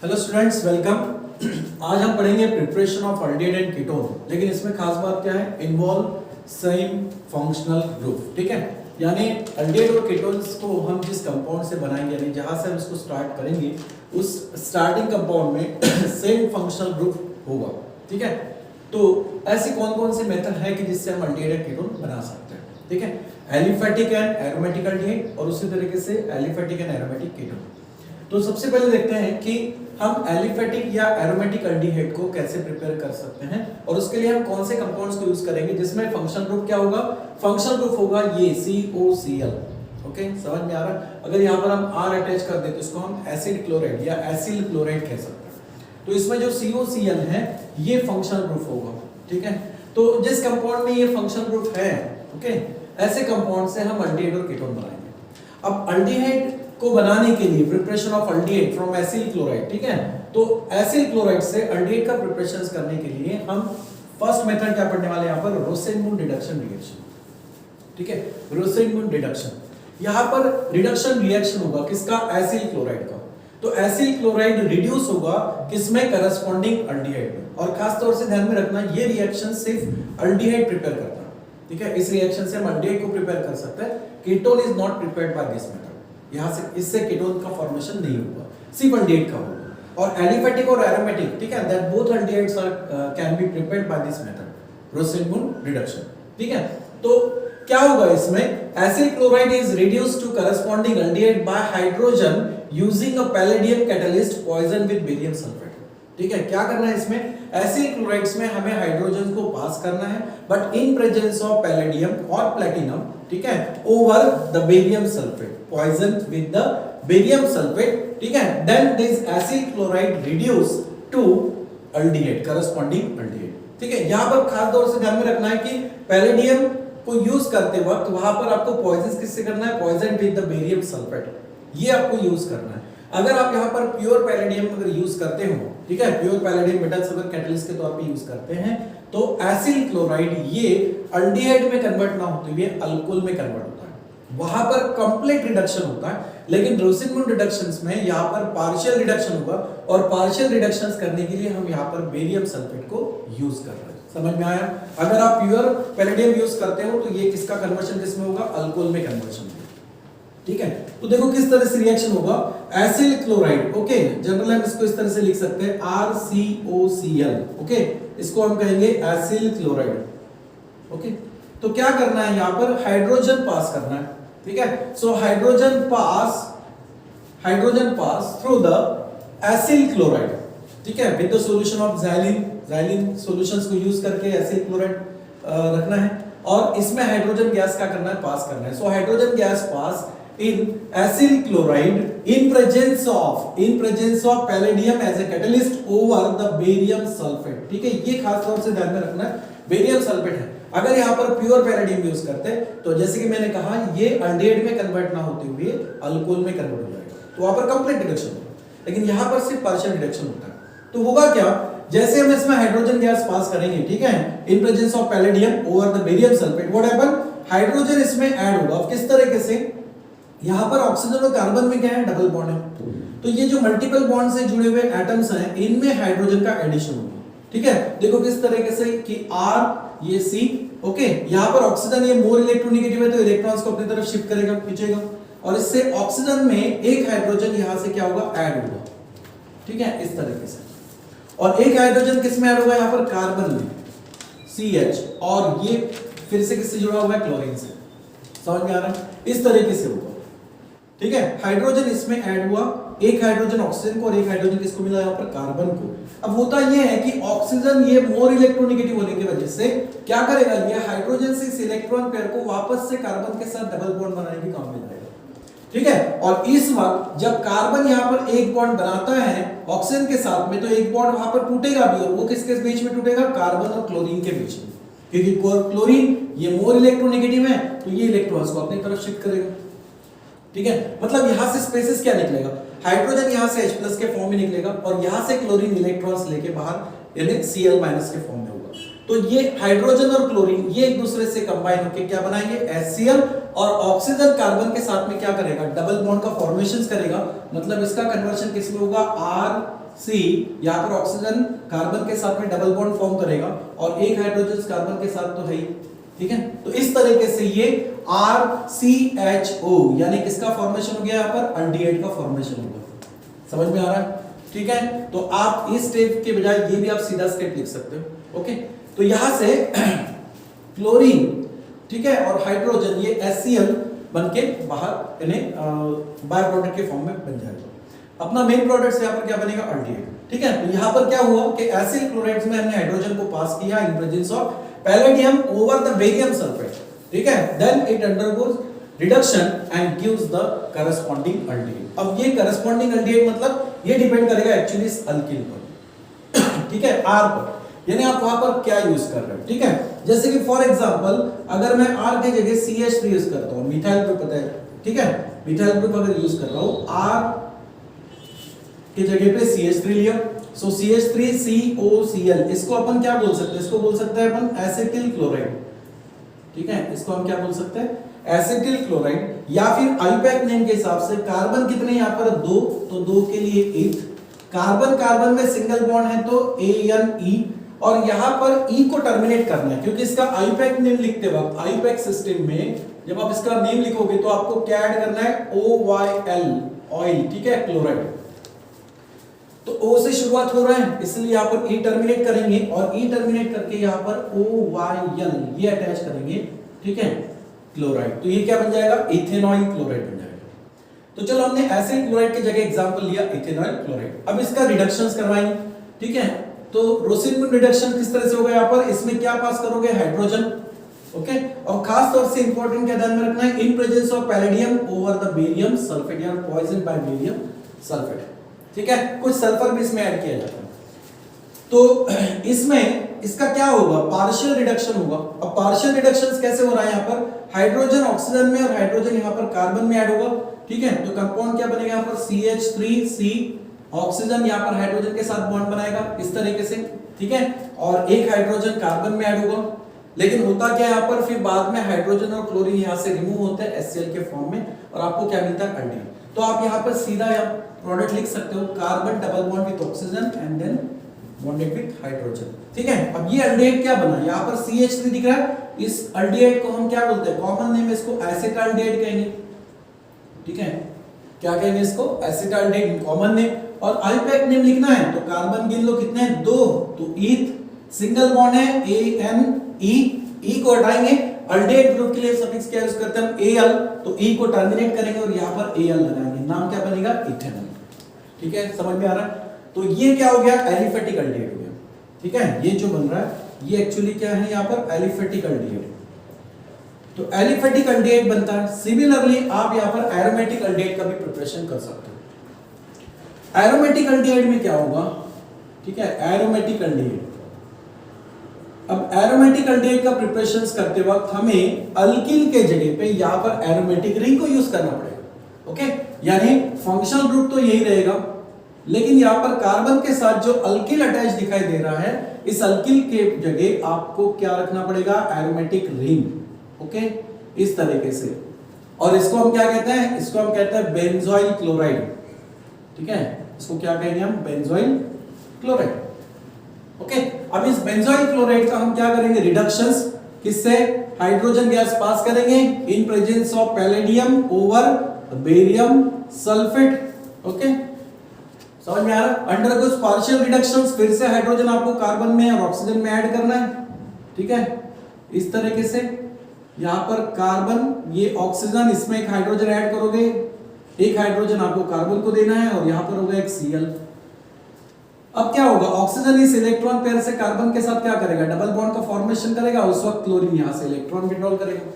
Hello students, welcome. आज हम पढ़ेंगे preparation of aldehyde and ketone, लेकिन इसमें खास बात क्या है, इन्वॉल्व सेम फंक्शनल ग्रुप। ठीक है, यानी अल्डिहाइड और कीटोन्स को हम जिस कंपाउंड से बनाएंगे, यानी जहां से हम इसको स्टार्ट करेंगे, उस स्टार्टिंग कंपाउंड में सेम फंक्शनल ग्रुप होगा। ठीक है, तो ऐसी कौन कौन सी मेथड है कि जिससे हम अल्डिहाइड एंड कीटोन बना सकते हैं। ठीक है, एलिफेटिक एंड एरोमेटिक अल्डिहाइड और उसी तरीके से एलिफेटिक एंड एरोमेटिक कीटोन। तो सबसे पहले देखते हैं कि हम एलिफेटिक या एरोमेटिक अल्डिहाइड को कैसे प्रिपेयर कर सकते हैं, और उसके लिए हम कौन से कंपाउंड्स को यूज करेंगे जिसमें फंक्शनल ग्रुप क्या होगा, फंक्शनल ग्रुप होगा ये COCl। ओके, समझ में आ रहा है। अगर यहाँ पर हम R अटैच कर दे तो इसको हम एसिड क्लोराइड या एसिल क्लोराइड कह सकते हैं। तो इसमें जो COCl है ये फंक्शनल ग्रुप होगा। ठीक है, तो जिस कंपाउंड में ये फंक्शनल ग्रुप है, ओके, ऐसे कंपाउंड से हम अल्डिहाइड और कीटोन बनाएंगे। अब अल्डिहाइड को बनाने के लिए preparation of aldehyde from acyl chloride, ठीक है, तो एसिल क्लोराइड से अल्डिहाइड का प्रिपरेशन करने के लिए हम फर्स्ट मेथड क्या पढ़ने वाले हैं, यहाँ पर रोसेनमून रिडक्शन रिएक्शन। ठीक है, रोसेनमून रिडक्शन, यहाँ पर रिडक्शन रिएक्शन होगा किसका, एसिल क्लोराइड का। तो एसिल क्लोराइड रिड्यूस होगा किसमें, करस्पॉन्डिंग अल्डिहाइड में। और खास तौर से ध्यान में रखना, ये रिएक्शन सिर्फ अल्डिहाइड प्रिपेयर करता है। ठीक है, इस रिएक्शन से हम अल्डिहाइड को प्रिपेयर कर सकते हैं। Ketone is not prepared by this method, यहां से इससे कीटोन का फॉर्मेशन नहीं होगा, सिर्फ अल्डिहाइड का होगा। और एलिफेटिक और एरोमेटिक, ठीक है, that both aldehydes are can be prepared by this method, Rosenmund reduction. ठीक है, तो क्या होगा इसमें, acyl chloride is reduced to corresponding aldehyde by hydrogen using a palladium catalyst poison with barium sulphate. ठीक है, क्या करना है इसमें, एसिल क्लोराइड्स में हमें हाइड्रोजन को पास करना है, but in presence of palladium और प्लैटिनम, ठीक है, over the barium sulphate, poison with the barium sulphate. ठीक है, then this acyl chloride reduce to aldehyde, corresponding aldehyde. ठीक है, यहां पर खास तौर से ध्यान में रखना है कि पैलेडियम को यूज करते वक्त वहां पर आपको पॉइजन किससे करना है, poison with the barium sulphate, ये आपको यूज करना है। अगर आप यहाँ पर प्योर पैलेडियम अगर यूज करते हो, ठीक है, प्योर पैलेडियम मेटल्स अगर कैटलिस्ट के तौर पे यूज करते हैं, तो एसिल क्लोराइड ये अल्डिहाइड में कन्वर्ट ना होते हुए अल्कोहल में कन्वर्ट होता है, वहां पर कंप्लीट रिडक्शन होता है। लेकिन रोसेनमून रिडक्शंस में यहाँ पर पार्शियल रिडक्शन होगा, और पार्शियल रिडक्शंस करने के लिए हम यहाँ पर बेरियम सल्फेट को यूज कर रहे हैं। समझ में आया। अगर आप प्योर पैलेडियम यूज करते हो तो ये किसका कन्वर्शन किसमें होगा, अल्कोहल में कन्वर्शन होगा। ठीक है, तो देखो किस तरह से रिएक्शन होगा, एसिल क्लोराइड, ओके, जनरल हम इसको इस तरह से लिख सकते हैं RCOCl, ओके, इसको हम कहेंगे एसिल क्लोराइड। ओके, तो क्या करना है, यहां पर हाइड्रोजन पास करना है। ठीक है, so hydrogen pass through the acyl chloride, ठीक है, with the solution of xylene solutions को यूज करके एसिल क्लोराइड रखना है, और इसमें हाइड्रोजन गैस क्या करना है, पास करना है। So hydrogen gas pass in acyl chloride in presence of palladium as a catalyst over the barium sulfate। ठीक है, ये खास तौर से ध्यान में रखना है, बेरियम सल्फेट है। अगर यहाँ पर प्योर पैलेडियम यूज करते हैं तो जैसे कि मैंने कहा, ये अल्डिहाइड में कन्वर्ट ना होते हुए अल्कोहल में कन्वर्ट हो जाएगा, तो वहां पर कंप्लीट रिडक्शन होगा। लेकिन यहाँ पर सिर्फ पार्शियल रिडक्शन होता है। तो होगा क्या, जैसे हम इसमें हाइड्रोजन गैस पास करेंगे, ठीक है, इन presence of palladium over the barium sulphate, what happen, hydrogen इसमें ऐड होगा। किस तरीके से, यहाँ पर ऑक्सीजन और कार्बन में क्या है, डबल बॉन्ड है, तो ये जो मल्टीपल बॉन्ड से जुड़े हुए एटम्स हैं, इनमें हाइड्रोजन का एडिशन होगा। ठीक है, देखो किस तरीके से कि R ये C, ओके, यहाँ पर ऑक्सीजन ये मोर इलेक्ट्रोनेगेटिव है तो इलेक्ट्रॉन्स को अपनी तरफ शिफ्ट करेगा, खींचेगा, और इससे ऑक्सीजन में एक हाइड्रोजन यहाँ से क्या होगा, ऐड होगा। ठीक है, इस तरीके से, और एक हाइड्रोजन किस में ऐड होगा, यहाँ पर कार्बन में CH, और ये फिर से किससे जुड़ा हुआ है, क्लोरीन से। समझ में आ रहा है, इस तरीके से होगा। ठीक है, हाइड्रोजन इसमें ऐड हुआ, एक हाइड्रोजन ऑक्सीजन को और एक हाइड्रोजन किसको मिला, यहाँ पर कार्बन को। अब होता यह है कि ऑक्सीजन ये मोर इलेक्ट्रोनेगेटिव होने की वजह से क्या करेगा, ये हाइड्रोजन से इस इलेक्ट्रॉन पेयर को वापस से कार्बन के साथ डबल बॉन्ड बनाने के काम में लाएगा। ठीक है, और इस वक्त जब कार्बन यहाँ पर एक बॉन्ड बनाता है ऑक्सीजन के साथ में, तो एक बॉन्ड वहां पर टूटेगा भी, और वो किसके बीच में टूटेगा, कार्बन और क्लोरीन के बीच में, क्योंकि क्लोरीन ये मोर इलेक्ट्रोनेगेटिव है, तो ये इलेक्ट्रॉन्स को अपनी तरफ शिफ्ट करेगा। ठीक है, मतलब यहां से स्पेसिस क्या निकलेगा, हाइड्रोजन यहां से H+ के फॉर्म में निकलेगा, और यहां से क्लोरीन इलेक्ट्रॉन्स लेके बाहर यानी Cl- के फॉर्म में होगा। तो ये हाइड्रोजन और क्लोरीन ये एक दूसरे से कंबाइन होकर क्या बनाएंगे HCl, और ऑक्सीजन कार्बन के साथ में क्या करेगा, डबल बॉन्ड का फॉर्मेशन करेगा। मतलब इसका कन्वर्शन किस में होगा, RC, यहाँ पर ऑक्सीजन कार्बन के साथ में डबल बॉन्ड फॉर्म करेगा और एक हाइड्रोजन कार्बन के साथ तो है ही, ठीक है। तो इस तरीके से ये RCHO यानी किसका फॉर्मेशन हो गया, यहाँ पर अल्डिहाइड का फॉर्मेशन होगा। समझ में आ रहा है, ठीक है। तो आप इस स्टेप के बजाय ये भी आप सीधा स्टेप लिख सकते हो, ओके। तो यहां से क्लोरीन, ठीक है, और हाइड्रोजन ये HCl बनके बाहर यानी बाय प्रोडक्ट के फॉर्म में बन जाएगा। अपना मेन प्रोडक्ट यहाँ पर क्या बनेगा, अल्डिहाइड, ठीक है। तो यहाँ पर क्या हुआ कि एसिड क्लोराइड्स में हमने हाइड्रोजन को पास किया in presence of palladium over the barium sulphate, ठीक है। Then it undergoes reduction and gives the corresponding aldehyde. अब ये करस्पॉन्डिंग अल्डिहाइड मतलब ये डिपेंड करेगा एक्चुअली इस अल्किल पर, ठीक है, R पर, यानी आप वहां पर क्या यूज कर रहे हो, ठीक है। जैसे कि फॉर एग्जांपल अगर मैं R की जगह CH3 यूज करता हूं, मिथाइल ग्रुप पता है, ठीक है, मिथाइल ग्रुप अगर यूज कर रहा हूं, R की जगह पे CH3 लिया, सो CH3COCl, इसको अपन क्या बोल सकते हैं, इसको बोल सकते हैं अपन एसिटिल क्लोराइड, ठीक है। इसको हम क्या बोल सकते हैं, एसिटिल क्लोराइड, या फिर आईपैक नेम के हिसाब से कार्बन कितने यहाँ पर 2, तो 2 के लिए ईथ, कार्बन कार्बन में सिंगल बॉन्ड है तो ANE, और यहां पर E को टर्मिनेट करना है क्योंकि इसका आईपैक नेम लिखते वक्त आईपैक सिस्टम में जब आप इसका नेम लिखोगे तो आपको क्या ऐड करना है, OYL, ऑयल, ठीक है, क्लोराइड। तो O से शुरुआत हो रहा है इसलिए यहां पर E टर्मिनेट करेंगे और E टर्मिनेट करके यहां पर OYL ये अटैच करेंगे, ठीक है, क्लोराइड। तो ये क्या बन जाएगा, इथेनॉइल क्लोराइड बन जाएगा। तो चलो हमने एसिड क्लोराइड की जगह एग्जांपल लिया इथेनॉइल क्लोराइड। अब इसका रिडक्शंस करवाएंगे, ठीक है। तो रोसिन रिडक्शन किस तरह से होगा, यहाँ पर इसमें क्या पास करोगे, हाइड्रोजन, ओके। और खास तौर से इंपॉर्टेंट क्या ध्यान में रखना है, इन presence of palladium over the barium sulphate या पॉइजन बाय बेरियम सल्फेट, ठीक है। कुछ सल्फर भी इसमें ऐड किया जाता है। तो इसमें इसका क्या होगा, पार्शियल रिडक्शन होगा। अब पार्शियल रिडक्शन कैसे हो रहा है, यहाँ पर हाइड्रोजन ऑक्सीजन में और हाइड्रोजन यहाँ पर कार्बन में ऐड होगा, ठीक है। तो कंपाउंड क्या बनेगा, यहाँ पर CH3C, ऑक्सीजन यहाँ पर हाइड्रोजन के साथ बॉन्ड बनाएगा इस तरीके से, ठीक है, और एक हाइड्रोजन कार्बन में ऐड होगा। लेकिन होता क्या है यहाँ पर, फिर बाद में हाइड्रोजन और क्लोरीन यहाँ से रिमूव होते हैं HCl के फॉर्म में और आपको क्या मिलता है, अल्डिहाइड। तो आप यहाँ पर सीधा प्रोडक्ट लिख सकते हो, carbon double bond with oxygen and then bonded with hydrogen, ठीक है। अब ये अल्डिहाइड क्या बना, यहाँ पर CH3 दिख रहा है, इस अल्डिहाइड को हम क्या बोलते हैं, कॉमन नेम इसको एसिटाल्डिहाइड कहेंगे, ठीक है। क्या कहेंगे इसको, एसिटाल्डिहाइड कॉमन नेम। और आईपैक नेम लिखना है तो कार्बन गिन लो कितने हैं, 2, तो ईथ, सिंगल बॉन्ड है ANE, E को हटाएंगे, अल्डिहाइड ग्रुप के लिए सफिक्स क्या यूज करते हैं हम, Al, तो E को टर्मिनेट करेंगे और यहाँ पर Al लगाएंगे, नाम क्या बनेगा, इथेनॉल, ठीक है। समझ में आ रहा है। तो ये क्या हो गया, एलिफेटिक अल्डिहाइड हो गया, ठीक है। ये जो बन रहा है ये एक्चुअली क्या है, यहाँ पर एलिफेटिक अल्डिहाइड। तो एलिफेटिक अल्डिहाइड बनता है। सिमिलरली आप यहाँ पर एरोमेटिक अल्डिहाइड का भी प्रिपरेशन कर सकते हो। एरोमेटिक अल्डिहाइड में क्या होगा, ठीक है, एरोमेटिक अल्डिहाइड। अब एरोमेटिक अल्डिहाइड का प्रिपरेशंस करते वक्त हमें अल्किल के जगह पे यहाँ पर एरोमेटिक रिंग को यूज करना पड़ेगा, ओके। यानी फंक्शनल ग्रुप तो यही रहेगा, लेकिन यहाँ पर कार्बन के साथ जो अल्किल अटैच दिखाई दे रहा है, इस अल्किल के जगह आपको क्या रखना पड़ेगा, एरोमेटिक रिंग, ओके, इस तरीके से। और इसको हम क्या कहते हैं, इसको हम कहते हैं बेंजोइल क्लोराइड, ठीक है। इसको क्या कहेंगे हम, बेंजोइल क्लोराइड, ओके। अब इस बेंजोइल क्लोराइड का हम क्या करेंगे, रिडक्शंस, किससे, हाइड्रोजन गैस पास करेंगे इन presence of palladium over barium sulphate, okay. समझ में आ रहा है। अंडरगोज पार्शियल रिडक्शंस, फिर से हाइड्रोजन आपको कार्बन में और ऑक्सीजन में ऐड करना है, ठीक है, इस तरीके से। यहाँ पर कार्बन, ये ऑक्सीजन, इसमें एक हाइड्रोजन ऐड करोगे, एक हाइड्रोजन आपको कार्बन को देना है और यहाँ पर होगा एक Cl। अब क्या होगा, ऑक्सीजन इस इलेक्ट्रॉन पेयर से कार्बन के साथ क्या करेगा, डबल बॉन्ड का फॉर्मेशन करेगा, उस वक्त क्लोरीन यहाँ से इलेक्ट्रॉन विड्रॉल करेगा,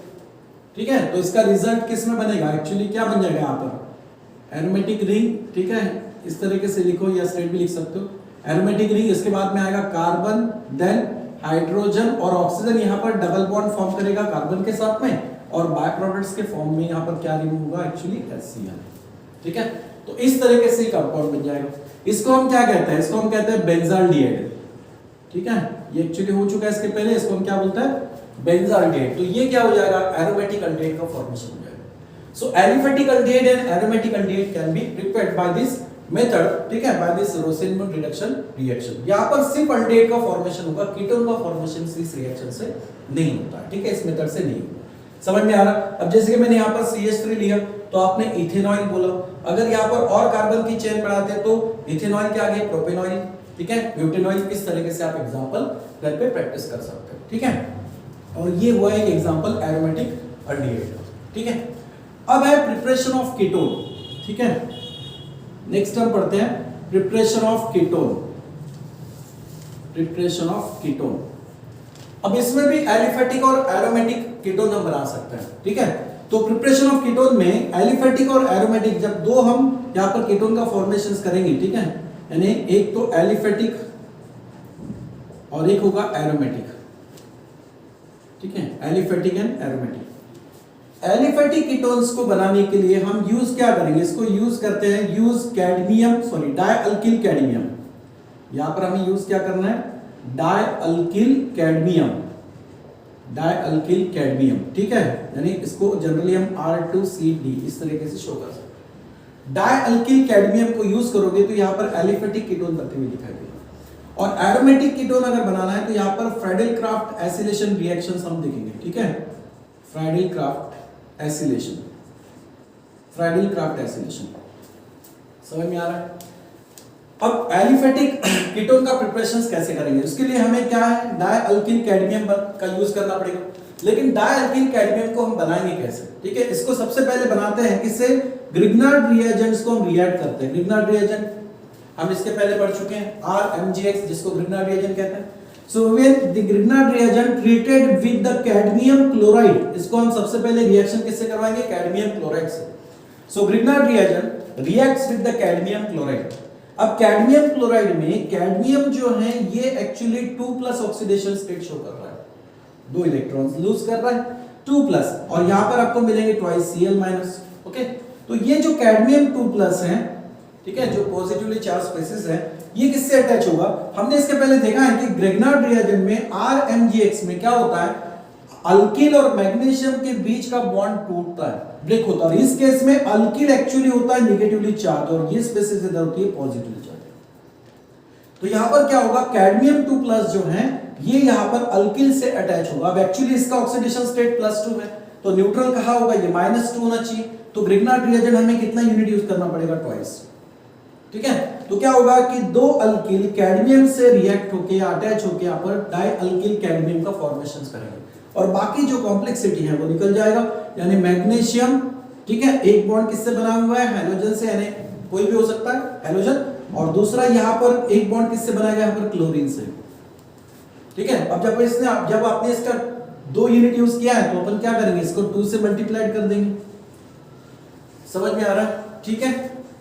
ठीक है। तो इसका रिजल्ट किस में बनेगा, एक्चुअली क्या बन जाएगा यहाँ पर, एरोमेटिक रिंग, ठीक है। इस तरीके से लिखो या स्ट्रेट भी लिख सकते हो, एरोमेटिक रिंग। इसके बाद में आएगा कार्बन, देन हाइड्रोजन और ऑक्सीजन यहाँ पर डबल बॉन्ड फॉर्म करेगा कार्बन के साथ में, और बाय प्रोडक्ट्स के फॉर्म में यहाँ पर क्या रिमूव होगा, एक्चुअली HCl, ठीक है। तो इस तरीके से कंपाउंड बन जाएगा। इसको हम क्या कहते हैं, इसको हम कहते हैं बेंजाल्डिहाइड, ठीक है। ये एक्चुअली हो चुका है इसके पहले, इसको हम क्या बोलते हैं, बेंजाल्डेहाइड। तो ये क्या हो जाएगा, एरोमेटिक अल्डिहाइड का फॉर्मेशन हो जाएगा। So aliphatic aldehyde and aromatic aldehyde can be prepared by this method, ठीक है, by this Rosenmund reduction reaction. यहाँ पर सिर्फ अल्डिहाइड का फॉर्मेशन होगा, कीटोन का फॉर्मेशन इस रिएक्शन से नहीं होता है, ठीक है, इस मेथड से नहीं होगा। समझ में आ रहा? अब जैसे कि मैंने यहाँ पर CH3 लिया तो आपने इथेनॉइल बोला, अगर यहाँ पर और कार्बन की चेन बढ़ाते हैं तो इथेनॉइल के आगे प्रोपेनॉइल, ठीक है, ब्यूटेनॉइल। इस तरीके से आप एग्जांपल घर पे प्रैक्टिस कर सकते हो, ठीक है। और ये हुआ एक एग्जांपल एरोमेटिक अल्डिहाइड, ठीक है। अब है प्रिपरेशन ऑफ कीटोन, ठीक है। नेक्स्ट हम पढ़ते हैं preparation of ketone, preparation of ketone. अब इसमें भी एलिफेटिक और एरोमेटिक कीटोन हम बना सकते हैं, ठीक है। तो प्रिपरेशन ऑफ कीटोन में एलिफेटिक और एरोमेटिक जब दो हम यहां पर कीटोन का फॉर्मेशन करेंगे, ठीक है, यानी एक तो एलिफेटिक और एक होगा एरोमेटिक, ठीक है, aliphatic and aromatic. Aliphatic ketones को बनाने के लिए हम यूज क्या करेंगे, इसको यूज करते हैं, यूज कैडमियम, सॉरी डायअल्किल कैडमियम। यहां पर हमें यूज क्या करना है, डायअल्किल कैडमियम, डायअल्किल कैडमियम, ठीक है, यानी इसको जनरली हम R2CD इस तरीके से शो कर सकते हैं। डायअल्किल कैडमियम को यूज करोगे तो यहां पर एलिफेटिक कीटोन बनते हुए दिखाई देगा। और एरोमेटिक कीटोन अगर बनाना है तो यहां पर फ्रेडेल-क्राफ्ट एसिलेशन रिएक्शंस हम देखेंगे, ठीक है, फ्रेडेल-क्राफ्ट एसिलेशन, फ्रेडेल-क्राफ्ट एसिलेशन। समझ में आ रहा है? अब एलिफेटिक कीटोन का प्रिपरेशंस कैसे करेंगे, उसके लिए हमें क्या है, डायअल्किल कैडमियम का यूज करना पड़ेगा। लेकिन डायअल्किल कैडमियम को हम बनाएंगे कैसे, ठीक है, इसको सबसे पहले बनाते हैं किससे, ग्रिग्नार्ड रिएजेंट्स को हम रिएक्ट करते हैं। ग्रिग्नार्ड रिएजेंट हम इसके पहले पढ़ चुके हैं, RMgX, जिसको ग्रिग्नार्ड रिएजेंट कहते हैं। सो when the Grignard reagent treated with the cadmium chloride, इसको हम सबसे पहले रिएक्शन किससे करवाएंगे, कैडमियम क्लोराइड से। So Grignard reagent reacts with the cadmium chloride. अब कैडमियम क्लोराइड में कैडमियम जो है ये एक्चुअली 2+ ऑक्सीडेशन स्टेट शो कर रहा है, 2 इलेक्ट्रॉन्स लूज कर रहा है, 2+, और यहां पर आपको मिलेंगे ट्वाइस Cl-। ओके, तो ये जो कैडमियम 2+ है, ठीक है, जो पॉजिटिवली चार्ज स्पेसिस है, ये किससे अटैच होगा, हमने इसके पहले देखा है कि ग्रिग्नार्ड रिएजेंट में RMgX में क्या होता है, अल्किल और मैग्नीशियम के बीच का बॉन्ड टूटता है, ब्रेक होता है। और इस केस में अल्किल एक्चुअली होता है नेगेटिवली चार्ज और ये स्पेसिस इधर होती है पॉजिटिवली चार्ज। तो यहां पर क्या होगा, कैडमियम 2+ जो है ये यहां पर अल्किल से अटैच होगा। अब एक्चुअली इसका ऑक्सीडेशन स्टेट +2 है, तो न्यूट्रल कहां होगा, ये -2 होना चाहिए। तो ग्रिग्नार्ड रिएजेंट हमें कितना यूनिट यूज करना पड़ेगा, ट्वाइस, ठीक है। तो क्या होगा कि 2 अल्किल कैडमियम से रिएक्ट होके अटैच होके यहां पर डायअल्किल कैडमियम का फॉर्मेशन करेंगे और बाकी जो कॉम्प्लेक्सिटी है वो निकल जाएगा। यानी मैग्नीशियम, ठीक है, एक बॉन्ड किससे बना हुआ है, हेलोजन से, यानी कोई भी हो सकता है हेलोजन, और दूसरा यहां पर एक बॉन्ड किससे बनाएगा, यहां पर क्लोरीन से, ठीक है। अब जब आपने इसका 2 यूनिट यूज किया है तो अपन क्या करेंगे, इसको 2 से मल्टीप्लाइड कर देंगे। समझ में आ रहा है, ठीक है,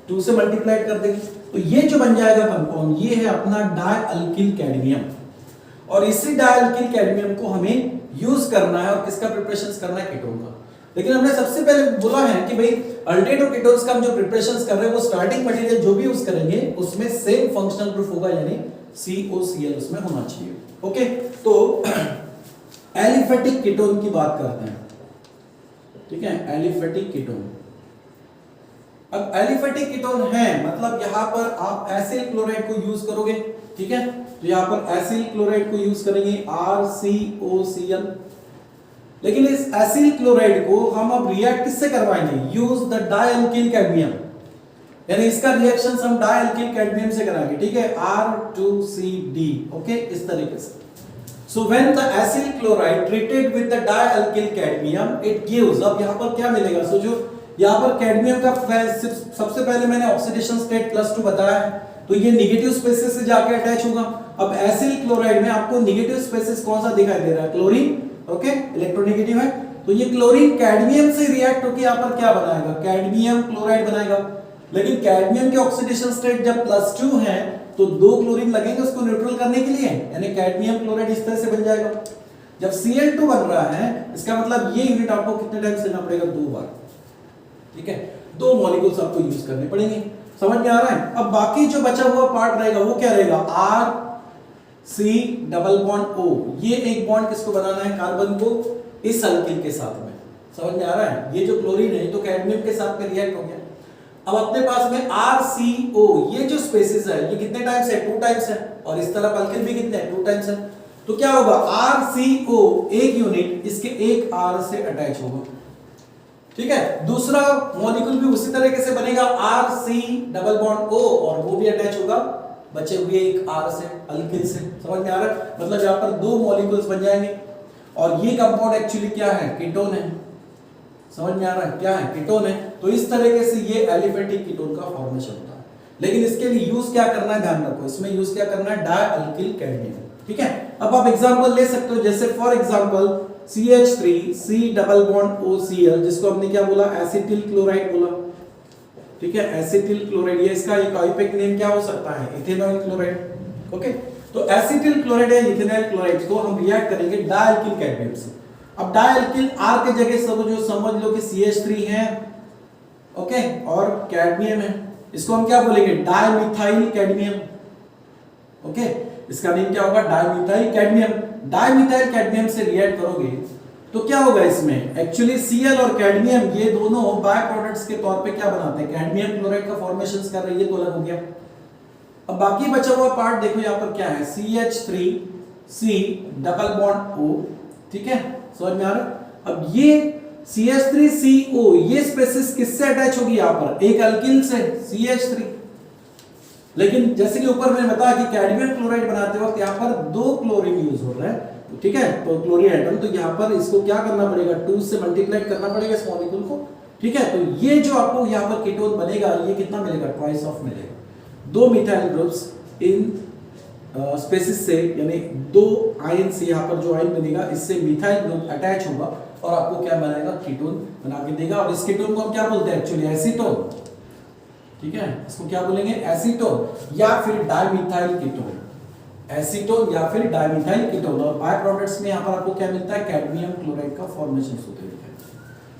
2 से मल्टीप्लाइड कर देंगे तो ये जो बन जाएगा कंपाउंड, ये है अपना डायअल्किल कैडमियम। और इसी डायअल्किल कैडमियम को हमें यूज करना है और किसका प्रिपरेशंस करना है, कीटोन का। लेकिन हमने सबसे पहले बोला है कि भाई अल्डिहाइड और कीटोन्स का हम जो प्रिपरेशंस कर रहे हैं वो स्टार्टिंग मटेरियल जो भी यूज करेंगे उसमें सेम फंक्शनल ग्रुप होगा, यानी COCl उसमें होना चाहिए। ओके, तो एलिफेटिक कीटोन की बात करते हैं, ठीक है, एलिफेटिक कीटोन। अब एलिफेटिक कीटोन है मतलब यहां पर आप एसिल क्लोराइड को यूज करोगे, ठीक है, तो यहां पर एसिल क्लोराइड को यूज करेंगे RCOCl। लेकिन इस एसिल क्लोराइड को हम अब रिएक्ट किससे करवाएंगे, यूज द डायअल्किल कैडमियम, यानी इसका रिएक्शन हम डायअल्किल कैडमियम से कराएंगे, ठीक है, R2CD। ओके, इस तरीके से। So when the acyl chloride treated with the dialkyl cadmium it gives, अब यहां पर क्या मिलेगा, सो जो यहां पर कैडमियम का सबसे पहले मैंने ऑक्सीडेशन स्टेट +2 बताया है, तो ये नेगेटिव स्पेसिस से जाके अटैच होगा। अब एसिल क्लोराइड में आपको नेगेटिव स्पेसिस कौन सा दिखाई दे रहा है, क्लोरीन। ओके, इलेक्ट्रोनेगेटिव है, तो ये क्लोरीन कैडमियम से रिएक्ट होकर यहां पर क्या बनाएगा, कैडमियम क्लोराइड बनाएगा। लेकिन कैडमियम के ऑक्सीडेशन स्टेट जब +2 है तो 2 क्लोरीन लगेंगे उसको न्यूट्रल करने के लिए, यानी कैडमियम क्लोराइड इस तरह से बन जाएगा। जब Cl2 बन रहा है इसका मतलब ये यूनिट आपको कितने टाइम लेना पड़ेगा, 2 बार, ठीक है, 2 मॉलिक्यूल्स आपको यूज करने पड़ेंगे। समझ में आ रहा है। अब बाकी जो बचा हुआ पार्ट रहेगा वो क्या रहेगा, C डबल बॉन्ड O, ये एक बॉन्ड किसको बनाना है, कार्बन को इस अल्किल के साथ में। समझ में आ रहा है, ये जो क्लोरीन है तो कैडमियम के साथ में रिएक्ट हो गया। अब अपने पास में RCO, ये जो स्पेसिस है ये कितने टाइम्स है, 2 टाइम्स है, और इस तरफ अल्किल भी कितने हैं, 2 टाइम्स है। तो क्या होगा, RCO एक यूनिट इसके एक R से अटैच होगा, ठीक है। दूसरा मॉलिक्यूल भी उसी तरीके से बनेगा, RC डबल बॉन्ड O, और वो भी अटैच होगा बचे हुए एक R से, अल्किल से। समझ में आ रहा है, मतलब यहां पर 2 मॉलिक्यूल्स बन जाएंगे, और ये कंपाउंड एक्चुअली क्या है, कीटोन है। समझ में आ रहा है, क्या है, कीटोन है। तो इस तरीके से ये एलिफेटिक कीटोन का फॉर्मेशन होता है। लेकिन इसके लिए यूज क्या करना है, ध्यान रखो, इसमें यूज क्या करना है, डायल्किल कैडमियम, ठीक है। अब आप एग्जांपल ले सकते हो, जैसे for example CH3C double bond OCl, जिसको हमने क्या बोला, एसिटिल क्लोराइड बोला, ठीक है, एसिटिल क्लोराइड। ये इसका एक आइपिक नेम क्या हो सकता है, इथेनॉल क्लोराइड, ओके। तो एसिटिल क्लोराइड या इथेनॉल क्लोराइड को हम रिएक्ट करेंगे डायल्किल कैडमियम से। अब डायल्किल R के जगह समझ लो कि CH3 है, ओके, और कैडमियम है, इसको हम क्या बोलेंगे, डाइमिथाइल कैडमियम, ओके। इसका नेम क्या होगा, डाइमिथाइल कैडमियम। डाइमिथाइल कैडमियम से रिएक्ट करोगे तो क्या होगा, इसमें एक्चुअली Cl और कैडमियम ये दोनों बाय प्रोडक्ट्स के तौर पे क्या बनाते हैं, कैडमियम क्लोराइड का फॉर्मेशन कर रहे हैं, ये तो अलग हो गया। अब बाकी बचा हुआ पार्ट देखो, यहां पर क्या है, CH3C डबल बॉन्ड O, ठीक है, समझ में आ रहा है। अब ये CH3CO, ये स्पेसिस किससे अटैच होगी, यहां पर एक अल्किल से, CH3। लेकिन जैसे कि ऊपर मैंने बताया कि कैडमियम क्लोराइड बनाते वक्त यहां पर 2 क्लोरीन यूज हो रहा है, ठीक है, तो क्लोरीन एटम, तो यहां पर इसको क्या करना पड़ेगा, 2 से मल्टीप्लाई करना पड़ेगा इस मॉलिक्यूल को, ठीक है। तो ये जो आपको यहां पर कीटोन बनेगा, ये कितना मिलेगा, ट्वाइस ऑफ मिलेगा। 2 मिथाइल ग्रुप्स इन स्पेसिस से, यानी 2 आयन से, यहां पर जो आयन बनेगा इससे मिथाइल ग्रुप अटैच होगा और आपको क्या बनाएगा, कीटोन बना के देगा। और इस कीटोन को हम क्या बोलते हैं, एक्चुअली एसीटोन, ठीक है, इसको क्या बोलेंगे, एसीटोन या फिर डाइमिथाइल कीटोन, एसीटोन या फिर डाइमिथाइल कीटोन। और बाय प्रोडक्ट्स में यहां पर आपको क्या मिलता है, कैडमियम क्लोराइड का फॉर्मेशन होता है।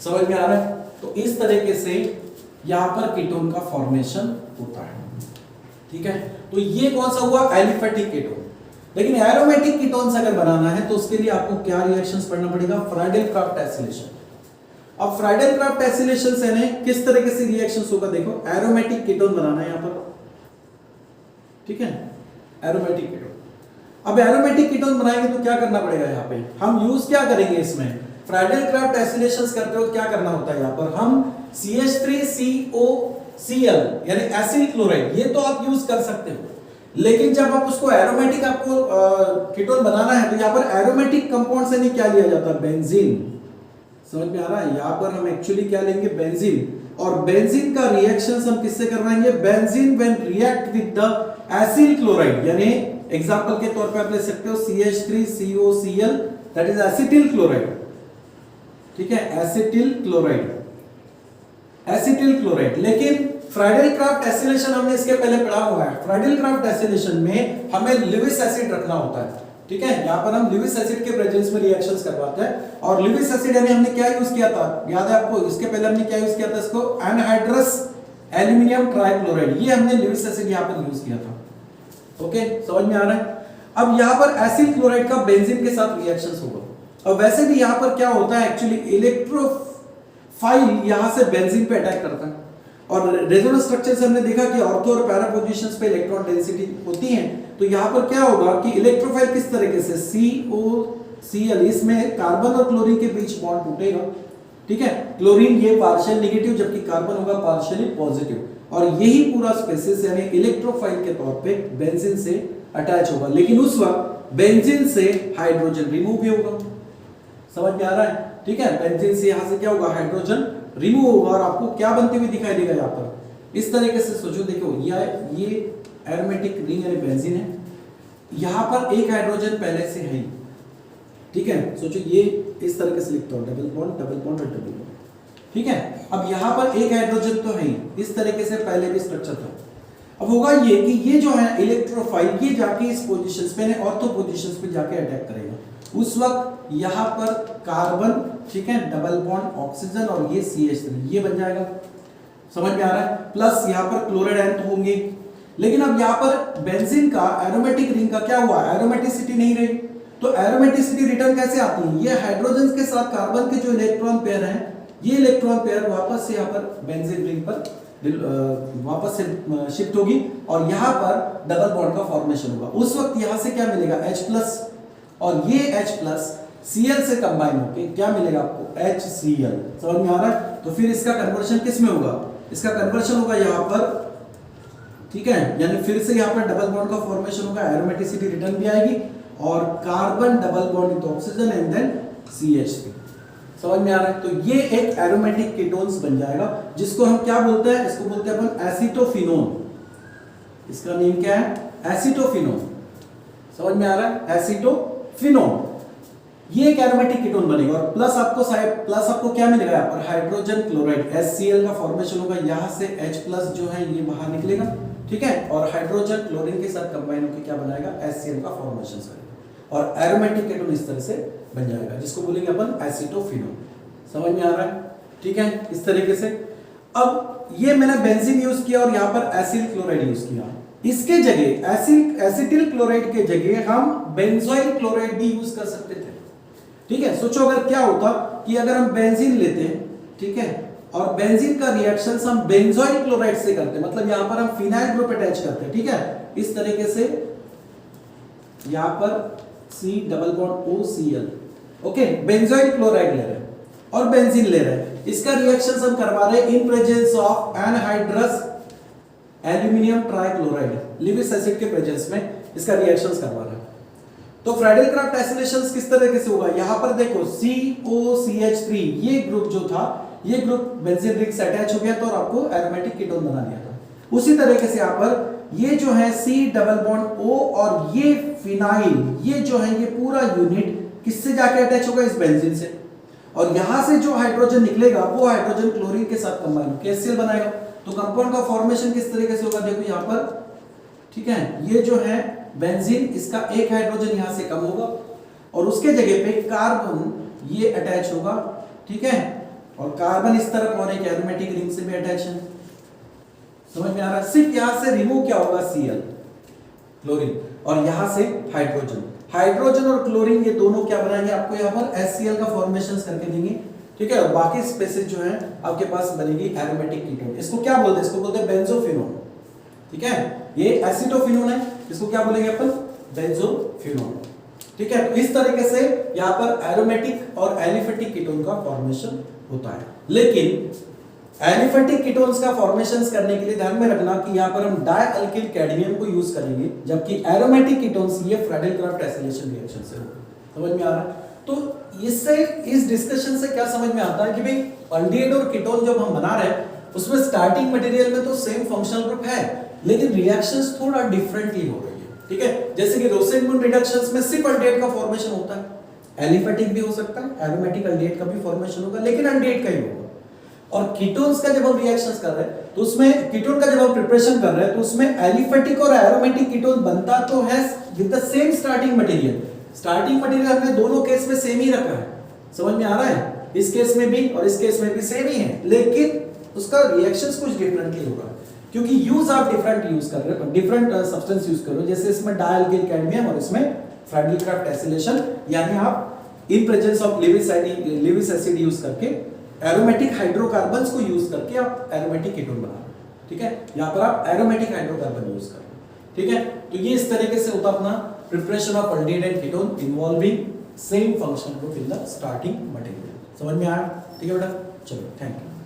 समझ में आ रहा है, तो इस तरीके से यहां पर कीटोन का फॉर्मेशन होता है, ठीक है। तो ये कौन सा हुआ, एलिफेटिक कीटोन। लेकिन एरोमेटिक कीटोन्स अगर बनाना है तो उसके लिए आपको क्या रिएक्शंस पढ़ना पड़ेगा, फ्राइडल-क्राफ्ट एसिलेशन। अब फ्राइडल-क्राफ्ट एसिलेशन से ने किस तरीके से रिएक्शंस होगा, देखो, एरोमेटिक कीटोन बनाना है यहां पर, ठीक है, एरोमेटिक कीटोन। अब एरोमेटिक कीटोन बनाएंगे तो क्या करना पड़ेगा, यहां पे हम यूज क्या करेंगे, इसमें फ्राइडल-क्राफ्ट एसिलेशंस करते हो क्या करना होता है, यहां पर हम CH3COCl यानी एसिल क्लोराइड, ये तो आप यूज कर सकते हो। लेकिन जब आप उसको एरोमेटिक आपको कीटोन बनाना है तो यहां पर एरोमेटिक कंपाउंड से नहीं क्या लिया जाता, बेंजीन। समझ में आ रहा है, यहां पर हम एक्चुअली क्या लेंगे, बेंजीन। और बेंजीन का रिएक्शंस हम किससे करवाएंगे, benzene when react with the acyl chloride, यानी एग्जांपल के तौर पे आप ले सकते हो CH3COCl, that is acetyl chloride, ठीक है, एसिटिल क्लोराइड, एसिटिल क्लोराइड। लेकिन फ्राइडल-क्राफ्ट एसिलेशन हमने इसके पहले पढ़ा हुआ है। फ्राइडल-क्राफ्ट एसिलेशन में हमें लिविस एसिड रखना होता है, ठीक है। यहां पर हम लिविस एसिड के प्रेजेंस में रिएक्शंस करवाते हैं। और लिविस एसिड यानी हमने क्या यूज किया था, याद है आपको, इसके पहले हमने क्या यूज किया था, इसको एनहाइड्रस एल्यूमिनियम ट्राइक्लोराइड, ये हमने लिविस एसिड यहां पर यूज किया था, ओके, समझ में आ रहा है। अब यहां पर एसिल क्लोराइड का बेंजीन के साथ रिएक्शंस होगा। और वैसे भी यहां पर क्या होता है, एक्चुअली इलेक्ट्रोफाइल यहां से बेंजीन पे अटैक करता है। और रेजोनेंस स्ट्रक्चर से हमने देखा कि ऑर्थो और पैरा पोजीशंस पे इलेक्ट्रॉन डेंसिटी होती है। तो यहां पर क्या होगा कि इलेक्ट्रोफाइल किस तरीके से, COCl, इसमें कार्बन और क्लोरीन के बीच बॉन्ड टूटेगा, ठीक है। क्लोरीन ये पार्शियल नेगेटिव, जबकि कार्बन होगा पार्शियली पॉजिटिव, और यही पूरा स्पेसिस यानी इलेक्ट्रोफाइल के तौर पे बेंजीन से अटैच होगा। लेकिन उस वक्त बेंजीन से हाइड्रोजन रिमूव भी होगा, समझ में आ रहा है, ठीक है। बेंजीन से यहां से क्या होगा, हाइड्रोजन रिमूव होगा, और आपको क्या बनते हुए दिखाई देगा, यहां पर इस तरीके से सोचो, देखो ये एरोमेटिक रिंग यानी बेंजीन है, यहां पर एक हाइड्रोजन पहले से है, ठीक है। सोचो ये इस तरीके से लिखता हूं, डबल बॉन्ड डबल बॉन्ड और डबल बॉन्ड, ठीक है। अब यहां पर एक हाइड्रोजन तो है, इस तरीके से पहले भी स्ट्रक्चर था। अब होगा ये कि ये जो है इलेक्ट्रोफाइल, ये जाके इस पोजीशंस पे, ऑर्थो पोजीशंस पे जाके अटैक करेगा। उस वक्त यहां पर कार्बन, ठीक है, डबल बॉन्ड ऑक्सीजन, और ये CH3, ये बन जाएगा, समझ में आ रहा है। प्लस यहां पर क्लोराइड आयन होंगे, लेकिन अब यहाँ पर बेंजीन का एरोमेटिक रिंग का क्या हुआ, एरोमेटिसिटी नहीं रही। तो एरोमेटिसिटी रिटर्न कैसे आती है, ये हाइड्रोजन के साथ कार्बन के जो इलेक्ट्रॉन पेयर हैं, ये इलेक्ट्रॉन पेयर वापस से यहाँ पर बेंजीन रिंग पर वापस से शिफ्ट होगी और यहाँ पर डबल बॉन्ड का फॉर्मेशन होगा। उस वक्त यहाँ से क्या मिलेगा, H+ और ये H+ Cl से कंबाइन होके क्या मिलेगा आपको, HCl। समझ में आ रहा है। तो फिर इसका कन्वर्शन किस में होगा, इसका कन्वर्शन होगा यहाँ पर, ठीक है, यानी फिर से यहाँ पर डबल बॉन्ड का फॉर्मेशन होगा, एरोमेटिसिटी रिटर्न भी आएगी और carbon double bond with oxygen and then CH3। समझ में आ रहा है। तो ये एक एरोमेटिक कीटोन्स बन जाएगा, जिसको हम क्या बोलते हैं, इसको बोलते हैं अपन एसीटोफिनोन। इसका नेम क्या है, एसीटोफिनोन। समझ में आ रहा है, एसीटोफिनोन। ये एक एरोमेटिक कीटोन बनेगा और प्लस आपको क्या मिलेगा यहाँ पर, हाइड्रोजन क्लोराइड HCl का फॉर्मेशन होगा, यहाँ से H+ जो है ये बाहर निकलेगा, ठीक है, और हाइड्रोजन क्लोरीन के साथ कंबाइन होकर क्या बनाएगा, HCl का फॉर्मेशन करेगा और एरोमेटिक कीटोन इस तरह से बन जाएगा, जिसको बोलेंगे अपन एसीटोफिनोन। समझ में आ रहा है, ठीक है, इस तरीके से। अब ये मैंने बेंजीन यूज किया और यहाँ पर एसिल क्लोराइड यूज किया, इसके जगह एसिटिल क्लोराइड के जगह हम बेंजोइल क्लोराइड भी यूज कर सकते थे, ठीक है। सोचो अगर क्या होता कि अगर हम बेंजीन लेते हैं, ठीक है, और बेंजीन का रिएक्शन हम बेंजोइल क्लोराइड से करते हैं, मतलब यहां पर हम फिनाइल ग्रुप अटैच करते हैं, ठीक है, इस तरीके से यहां पर C+OCl, ओके, बेंजोइल क्लोराइड ले रहे हैं और बेंजीन ले रहे हैं, इसका रिएक्शन हम करवा रहे हैं इन presence of anhydrous aluminium trichloride, Lewis acid के प्रेजेंस में इसका रिएक्शंस करवा रहे हैं। तो फ्राइडल क्राफ्ट एसिलेशंस किस तरीके से होगा, यहां पर देखो COCH3 ये ग्रुप जो था, ये ग्रुप बेंजीन रिंग से अटैच हो गया था और आपको एरोमेटिक कीटोन बना दिया था। उसी तरीके से यहां पर ये जो है C+O और ये फिनाइल, ये जो है ये पूरा यूनिट किससे जाके अटैच होगा, इस बेंजीन से, और यहां से जो हाइड्रोजन निकलेगा वो हाइड्रोजन क्लोरीन के साथ कंबाइन होकर HCl बनाएगा। तो कंपाउंड का फॉर्मेशन किस तरीके से होगा, देखो यहां पर, ठीक है, ये जो है बेंजीन, इसका एक हाइड्रोजन यहां से कम होगा और उसके जगह पे कार्बन ये अटैच होगा, ठीक है, और कार्बन इस तरफ और एक एरोमेटिक रिंग से भी अटैच है। समझ में आ रहा है। सिर्फ यहां से रिमूव क्या होगा, Cl क्लोरीन, और यहां से हाइड्रोजन और क्लोरीन ये दोनों क्या बनाएंगे, आपको यहां पर HCl का फॉर्मेशन करके देंगे, ठीक है, और बाकी स्पेसेस जो है आपके पास बनेगी एरोमेटिक कीटोन। इसको क्या बोलते हैं, इसको बोलते हैं बेंजोफिनोन, ठीक है, ये एसीटोफिनोन है, इसको क्या बोलेंगे अपन, बेंजोफिनोन, ठीक है। तो इस तरीके से यहां पर एरोमेटिक और एलिफेटिक कीटोन का फॉर्मेशन होता है। लेकिन एलिफेटिक कीटोन्स का फॉर्मेशंस करने के लिए ध्यान में रखना कि यहां पर हम डायल्किल कैडमियम को यूज करेंगे, जबकि एरोमेटिक कीटोन्स ये फ्राइडल क्राफ्ट एसिलेशन रिएक्शन से होगा। समझ में आ रहा है। तो इससे, इस डिस्कशन से क्या समझ में आता है कि भाई अल्डिहाइड और कीटोन जब हम बना रहे हैं उसमें स्टार्टिंग मटेरियल में तो सेम फंक्शनल ग्रुप है, लेकिन रिएक्शंस थोड़ा डिफरेंटली हो रही है, ठीक है। जैसे कि रोसेनबर्ग रिडक्शंस में सिर्फ अल्डिहाइड का फॉर्मेशन होता है, एलिफेटिक भी हो सकता है, एरोमेटिक अल्डिहाइड का भी फॉर्मेशन होगा, लेकिन अल्डिहाइड का ही होगा। और कीटोन्स का जब हम रिएक्शंस कर रहे हैं तो उसमें, कीटोन का जब हम प्रिपरेशन कर रहे हैं तो उसमें एलिफेटिक और एरोमेटिक कीटोन बनता तो है with the same starting material. Starting material हमने दोनों केस में सेम ही रखा है, समझ में आ रहा है, इस केस में भी और इस केस में भी सेम ही है, लेकिन उसका रिएक्शंस कुछ डिफरेंटली होगा, क्योंकि यूज आप डिफरेंट यूज कर रहे हो, डिफरेंट सब्सटेंस यूज कर रहे हो। जैसे इसमें डायल्किल कैडमियम और इसमें फ्राइडल क्राफ्ट एसिलेशन, यानी आप इन presence of Lewis acid use करके एरोमेटिक हाइड्रोकार्बन्स को यूज करके आप एरोमेटिक कीटोन बना रहे हो, ठीक है। यहाँ पर आप एरोमेटिक हाइड्रोकार्बन यूज कर रहे हो, ठीक है। तो ये इस तरीके से होता अपना preparation of aldehyde and ketone involving same function group in the starting material. समझ में आया, ठीक है बेटा, चलो थैंक यू।